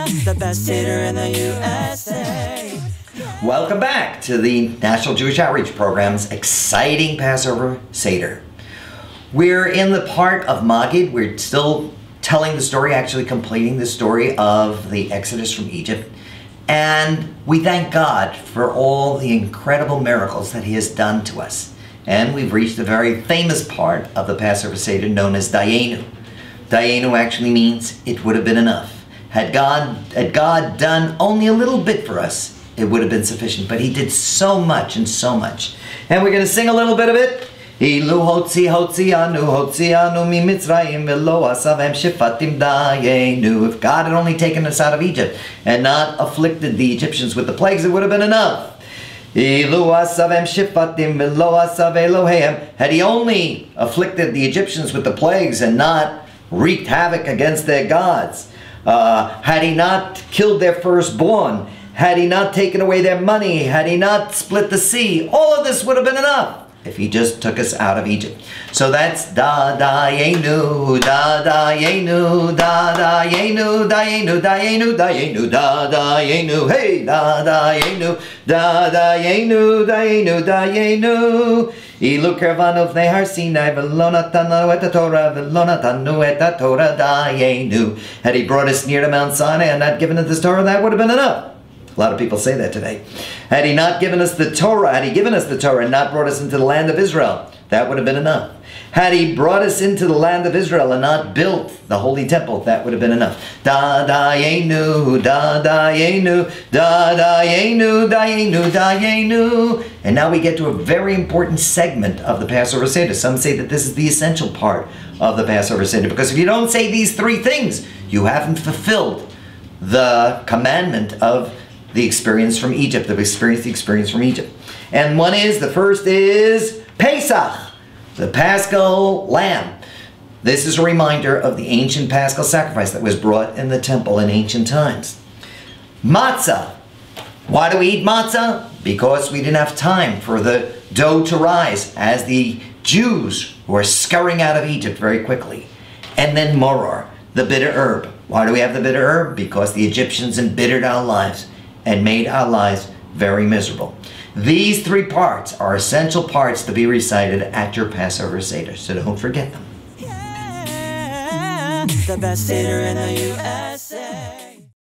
the best Seder in the USA. Welcome back to the National Jewish Outreach Program's exciting Passover Seder. We're in the part of Maggid. We're still telling the story, actually completing the story of the Exodus from Egypt. And we thank God for all the incredible miracles that He has done to us. And we've reached a very famous part of the Passover Seder known as Dayenu. Dayenu actually means it would have been enough. Had God done only a little bit for us, it would have been sufficient. But He did so much and so much. And we're going to sing a little bit of it. Ilu hotzianu mi Mitzrayim velo asavem shifatim dayenu. If God had only taken us out of Egypt and not afflicted the Egyptians with the plagues, it would have been enough. Ilu asavem shifatim velo asav Eloheim. Had He only afflicted the Egyptians with the plagues and not wreaked havoc against their gods, had He not killed their firstborn, had He not taken away their money, had He not split the sea, all of this would have been enough if He just took us out of Egypt. So that's Dayenu, Dayenu, Dayenu, Dayenu, Dayenu, Dayenu, Dayenu, hey, Dayenu, Dayenu, Dayenu, Dayenu. Ilu kervanu v'nei har Sinai v'lo natanu et Torah v'lo natanu et Torah Dayenu. Had He brought us near to Mount Sinai and not given us the Torah, that would have been enough. A lot of people say that today. Had He not given us the Torah, had He given us the Torah and not brought us into the land of Israel, that would have been enough. Had He brought us into the land of Israel and not built the holy temple, that would have been enough. Dayenu, Dayenu, Dayenu, Dayenu, Dayenu. And now we get to a very important segment of the Passover Seder. Some say that this is the essential part of the Passover Seder, because if you don't say these three things, you haven't fulfilled the commandment of the experience from Egypt, the experience from Egypt. And the first is Pesach, the Paschal Lamb. This is a reminder of the ancient Paschal sacrifice that was brought in the temple in ancient times. Matzah. Why do we eat matzah? Because we didn't have time for the dough to rise as the Jews were scurrying out of Egypt very quickly. And then Maror, the bitter herb. Why do we have the bitter herb? Because the Egyptians embittered our lives and made our lives very miserable. These three parts are essential parts to be recited at your Passover Seder, so don't forget them. Yeah, the best Seder in the USA.